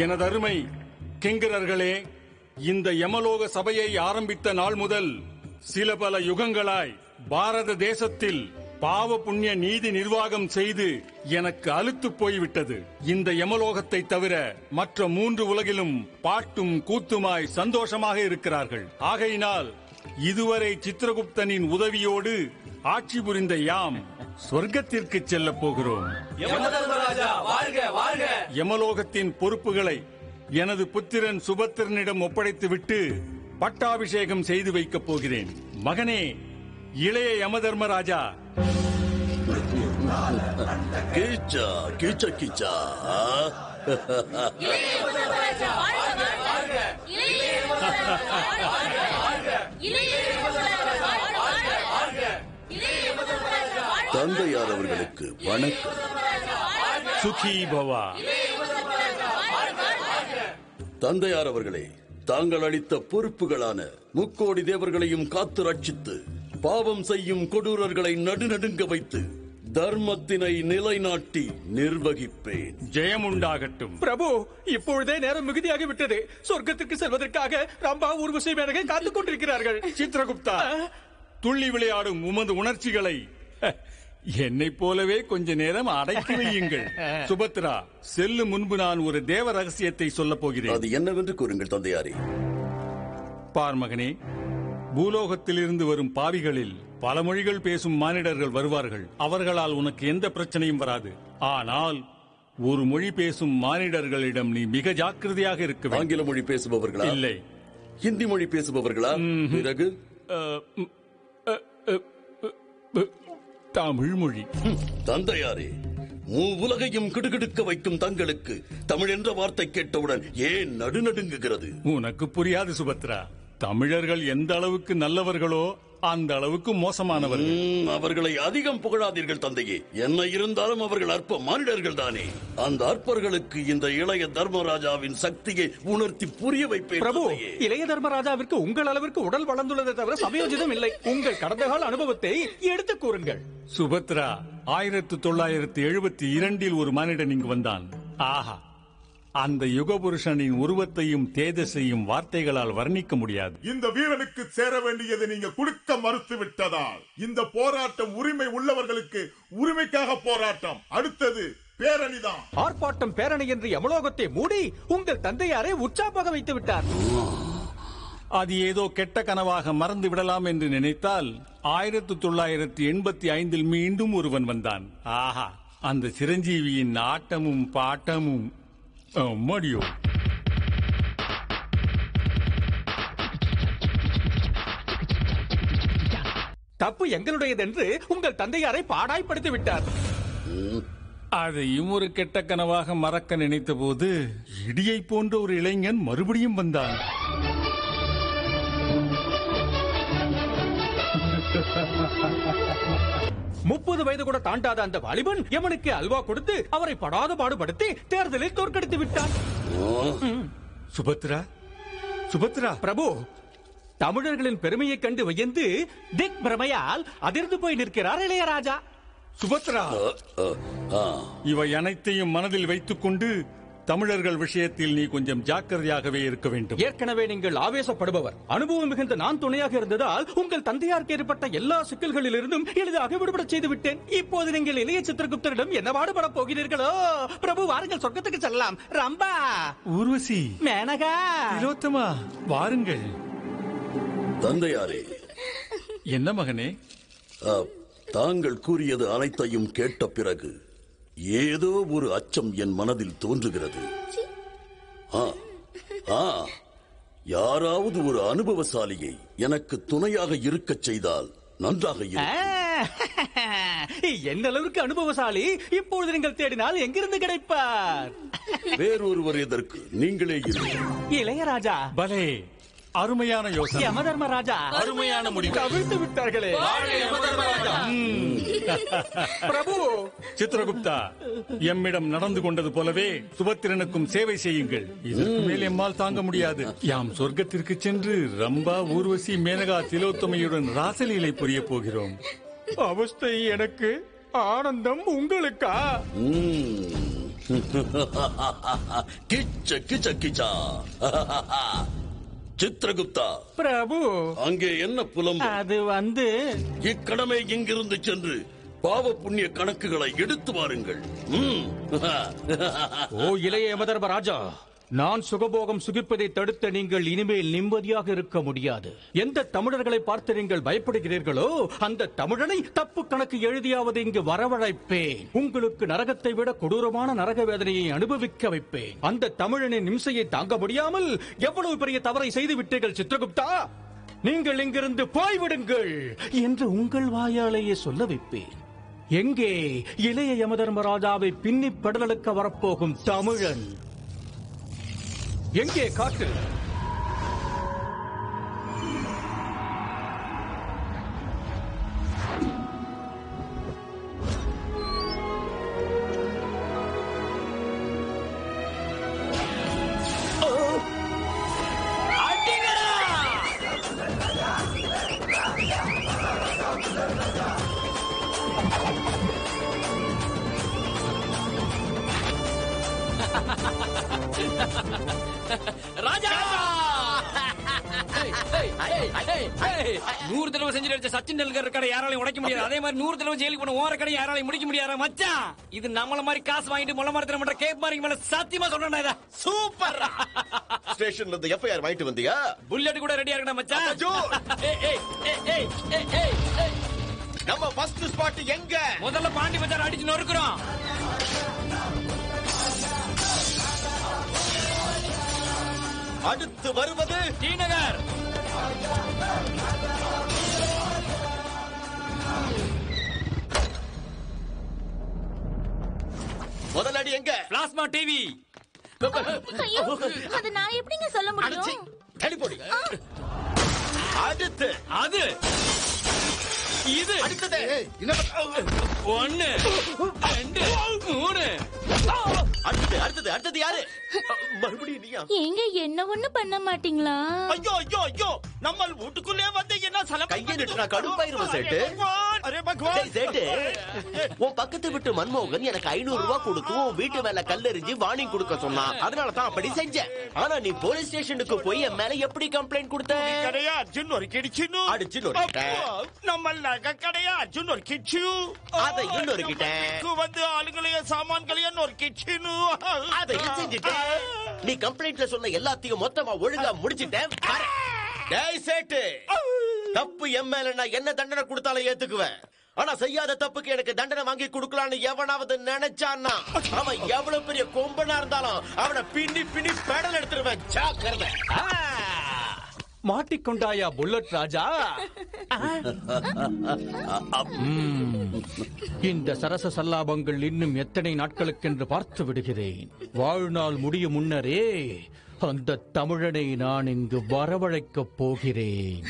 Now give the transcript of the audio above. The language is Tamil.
எனதருமை கிங்கரர்களே, இந்த யமலோக சபையை ஆரம்பித்த நாள் முதல் சில பல யுகங்களாய் பாரத தேசத்தில் பாவ புண்ணிய நீதி நிர்வாகம் செய்து எனக்கு அலுத்து போய்விட்டது. இந்த யமலோகத்தை தவிர மற்ற 3 உலகிலும் பாட்டும் கூத்துமாய் சந்தோஷமாக இருக்கிறார்கள். ஆகையினால் இதுவரை சித்திரகுப்தனின் உதவியோடு ஆட்சி புரிந்த யாம் சொர்க்கத்திற்கு செல்ல போகிறோம். யமலோகத்தின் பொறுப்புகளை எனது புத்திரன் சுபத்திரனிடம் ஒப்படைத்துவிட்டு பட்டாபிஷேகம் செய்து வைக்கப் போகிறேன். மகனே, இளைய யமதர்மராஜா. கீச்சா கீச்சா கீச்சா. தந்தையார் அவர்களுக்கு வணக்கம். சுகி பவா. தந்தையார் அவர்களே, தாங்கள் அளித்த பொறுப்புகளான 3 கோடி தேவர்களையும் காத்து ரட்சித்து பாவம் செய்யும் கொடூரர்களை நடுநடுங்க வைத்து தர்மத்தினை நிலைநாட்டி நிர்வகிப்பேன். ஜெயமுண்டாகட்டும். பிரபு, இப்பொழுதே நேரம் மிகுதியாகிவிட்டது. சொர்க்கத்திற்கு செல்வதற்காக ரம்பா ஊர்வசி மேனகை காத்துக் கொண்டிருக்கிறார்கள். சித்திரகுப்தா, துள்ளி விளையாடும் உமது உணர்ச்சிகளை என்னை போலவே கொஞ்ச நேரம் அடக்கி வையுங்கள். சுபத்ரா, செல்லும் முன்பு நான் ஒரு தேவ ரகசியத்தை சொல்ல போகிறேன். அது என்னவென்று கூறுங்கள் தந்தையாரே. பார் மகனே, பூலோகத்திலிருந்து வரும் பாவிகளில் பல மொழிகள் பேசும் மானிடர்கள் வருவார்கள். அவர்களால் உனக்கு எந்த பிரச்சனையும் வராது. ஆனால் ஒரு மொழி பேசும் மானிடர்களிடம் நீ மிக ஜாக்கிரதையாக இருக்க வேண்டும். ஆங்கில மொழி பேசுபவர்களா? இல்லை. ஹிந்தி மொழி பேசுபவர்களா? பிறகு தமிழ் மொழி. தந்தையாரே, உலகையும் கிடுகிடுக்க வைக்கும் தங்களுக்கு தமிழ் என்ற வார்த்தை கேட்டவுடன் ஏன் நடுநடுங்குகிறது? உனக்கு புரியாது சுபத்ரா. தமிழர்கள் எந்த அளவுக்கு நல்லவர்களோ அந்த அளவுக்கு மோசமானவர்கள். அவர்களை அதிகம் புகழாதீர்கள் தந்தையே. என்ன இருந்தாலும் அவர்கள் அற்ப மானிடர்கள் தானே. அந்த அற்பர்களுக்கு இந்த இளைய தர்மராஜாவின் சக்தியை உணர்த்தி புரிய வைப்பேன். பிரபு, இளைய தர்மராஜாவிற்கு உங்கள் அளவிற்கு உடல் வளர்ந்துள்ளதை தவிர சமயோஜிதம் இல்லை. உங்கள் கடந்த கால அனுபவத்தை எடுத்து கூறுங்கள். சுபத்ரா, 1972 ஒரு மானிடன் இங்கு வந்தான். ஆஹா, அந்த யுகபுருஷனின் உருவத்தையும் தேஜஸையும் வார்த்தைகளால் வர்ணிக்க முடியாது. இந்த வீரனுக்கு சேர வேண்டியதை நீங்க கொடுக்க மறுத்து விட்டதால் இந்த போராட்டம் உரிமை உள்ளவர்களுக்கு உரிமைக்காக போராட்டம். அடுத்தது பேரணிதான். ஆர்ப்பாட்டம் பேரணி என்று யமலோகத்தை மூடி உங்கள் தந்தையாரை உற்சாகமாக வைத்து விட்டார். அது ஏதோ கெட்ட கனவாக மறந்து விடலாம் என்று நினைத்தால் 1985 மீண்டும் ஒருவன் வந்தான். ஆஹா, அந்த சிரஞ்சீவியின் ஆட்டமும் பாட்டமும் மடியோ. தப்பு எங்களுடையதென்று உங்கள் தந்தையாரை பாடாய்படுத்தி விட்டார். அதையும் ஒரு கெட்ட கனவாக மறக்க நினைத்த போது இடியை போன்ற ஒரு இளைஞன் மறுபடியும் வந்தான். முப்பது வயது கூட தாண்டாத அந்த வாலிபன் யமனுக்கு அல்வா கொடுத்து அவரை படாத பாடுபடுத்தி தேர்தலில் தோற்கடித்து விட்டான். சுபத்ரா, சுபத்ரா. பிரபு, தமிழர்களின் பெருமையை கண்டு வியந்து திக் பிரமையால் அதிர்ந்து போய் நிற்கிறார் இளையராஜா. சுபத்ரா, இவை அனைத்தையும் மனதில் வைத்துக் கொண்டு தமிழர்கள் விஷயத்தில் நீ கொஞ்சம் ஜாக்கிரதையாகவே இருக்க வேண்டும். ஏற்கனவே நீங்கள் ஆவேசப்படுபவர். அனுபவம் மிகுந்த நான் துணையாக இருந்ததால் உங்கள் தந்தையாருக்கு ஏற்பட்ட எல்லா சிக்கல்களிலிருந்தும் எளிதாக விடுபட செய்து விட்டேன். இப்போது நீங்கள் இளைய சித்திரகுப்தரிடம் என்ன பாடுபட போகிறீர்களோ? பிரபு, வாருங்கள், சொர்க்கத்துக்கு செல்லலாம். ரம்பா, ஊர்வசி, மேனகா, திலோத்தமா, வாருங்கள். தந்தையாரே. என்ன மகனே? தாங்கள் கூறியது அனைத்தையும் கேட்ட பிறகு ஏதோ ஒரு அச்சம் என் மனதில் தோன்றுகிறது. யாராவது ஒரு அனுபவசாலியை எனக்கு துணையாக இருக்கச் செய்தால் நன்றாக இருக்கும். என்ன அளவுக்கு அனுபவசாலி இப்பொழுது நீங்கள் தேடினால் எங்கிருந்து கிடைப்பார்? வேறொருவர் எதற்கு? நீங்களே இளையராஜா. பலே, அருமையான யோசனை. யமதர்மராஜா, அருமையான முடிவு. கவிழ்த்து விட்டார்களே. பிரபு, சித்திரகுப்தா, எம்மிடம் நடந்து கொண்டது போலவே சுபத்திரனுக்கும் சேவை செய்யுங்கள். இதற்கு மேல் எம்மால் தாங்க முடியாது. யாம் சொர்க்கத்திற்கு சென்று ரம்பா, ஊர்வசி, மேனகா, திலோத்தமையுடன் ராசலீலை புரிய போகிறோம். அவஸ்தை எனக்கு, ஆனந்தம் உங்களுக்கா? கிச்ச கிச்ச கிச்சா. சித்திரகுப்தா, பிரபு, அங்கே என்ன புலம்பு? அது இக்கடமை இங்கிருந்து சென்று பாவ புண்ணிய கணக்குகளை எடுத்து வாருங்கள். ஓ இளைய யமதர்மராஜா, நான் சுகபோகம் சுகிப்பதை தடுத்த நீங்கள் இனிமேல் நிம்மதியாக இருக்க முடியாது. எந்த தமிழர்களை பார்த்து நீங்கள் பயப்படுகிறீர்களோ அந்த தமிழனை தப்பு கணக்கு எழுதியாவது இங்கு வரவழைப்பேன். உங்களுக்கு நரகத்தை விட கொடூரமான நரக வேதனையை அனுபவிக்க வைப்பேன். அந்த தமிழனின் இம்சையை தாங்க முடியாமல் எவ்வளவு பெரிய தவறை செய்து விட்டீர்கள் சித்திரகுப்தா. நீங்கள் இங்கிருந்து போய்விடுங்கள் என்று உங்கள் வாயாலேயே சொல்ல வைப்பேன். எங்கே இளைய யமதர்மராஜாவை பின்னி பெடலெடுக்க வரப்போகும் தமிழன்? எங்கே காட்டு? ராஜா! 100 தடவை செஞ்சு அடிச்ச சச்சின் டெண்டுல்கர் கடை யாராலையும் உடைக்க முடியாது. அதே மாதிரி 100 தடவை ஜெயிலுக்கு போன ஓர கடை யாராலையும் முடிக்க முடியாது. மச்சான், இது நம்மள மாதிரி காசு வாங்கிட்டு முளை மரத்துல பண்ற கேப் மாதிரி மேல சத்தியமா சொல்றேன். இத சூப்பர். ஸ்டேஷன்ல இருந்து எஃப்ஐஆர் வாங்கிட்டு வந்தியா? புல்லட் கூட ரெடியா இருக்கா மச்சான்? நம்ம ஃபர்ஸ்ட் ஸ்பாட் எங்க? முதல்ல பாண்டி பஜார் அடிச்சு நொறுக்குறோம். அடுத்து வருவது டி நகர். முதல் அடி எங்க? Plasma TV. ஐயோ, அது நான் எப்படிங்க சொல்ல முடியும்? தள்ளிப்போடி. அடுத்து அது இது. அடுத்தது 1 2 3. அடுத்தது யாரு? மறுபடியும் நீயா? ஏங்க என்ன ஒண்ணு பண்ண மாட்டீங்களா? ஐயோ ஐயோ ஐயோ, நம்ம வீட்டுக்குள்ளே வந்து என்ன சலம் கையை நிட்டு நான் கடுப்பாயிருவேன் சேட்டு. அரே பகவான். டேய் சேட்டு, உன் பக்கத்து வீட்டு மன்மோகன் எனக்கு 500 ரூபாய் கொடுத்து உன் வீட்டு மேல கல்லெறிஞ்சு வார்னிங் கொடுக்க சொன்னான். அதனால தான் அப்படி செஞ்சேன். ஆனா நீ போலீஸ் ஸ்டேஷனுக்கு போய் என் மேல எப்படி கம்ப்ளைண்ட் கொடுத்த? கடையா அர்ஜுன் ஒரு கிடிச்சினு அடிச்சு நொறுக்கிட்டேன். நம்ம நகை கடையா அர்ஜுன் ஒரு கிச்சு. அதையும் நொறுக்கிட்டேன். வந்து ஆளுங்களையும் சாமான்களையும் ஒரு கிச்சினு. அதையும் செஞ்சுட்டேன். நீ கம்ப்ளைண்ட்ல சொன்ன எல்லாத்தையும் மொத்தமா ஒழுங்கா முடிச்சிட்டேன். டேய் சேட்டு, தப்பு என் மேல நான் என்ன தண்டனை கொடுத்தாலும் ஏத்துக்குவேன். ஆனா செய்யாத தப்புக்கு எனக்கு தண்டனை வாங்கி கொடுக்கலான்னு எவனாவது நினைச்சான்னா அவன் எவ்வளவு பெரிய கொம்பனா இருந்தாலும் அவனை பின்னி பின்னி பெடல் எடுத்துருவேன். ஜாக்கிரதை. மாட்டிக்கொண்டாயா புல்லட் ராஜா? இந்த சரச சல்லாபங்கள் இன்னும் எத்தனை நாட்களுக்கென்று பார்த்து விடுகிறேன். வாழ்நாள் முடியும் முன்னரே அந்த தமிழனை நான் இங்கு வரவழைக்கப் போகிறேன்.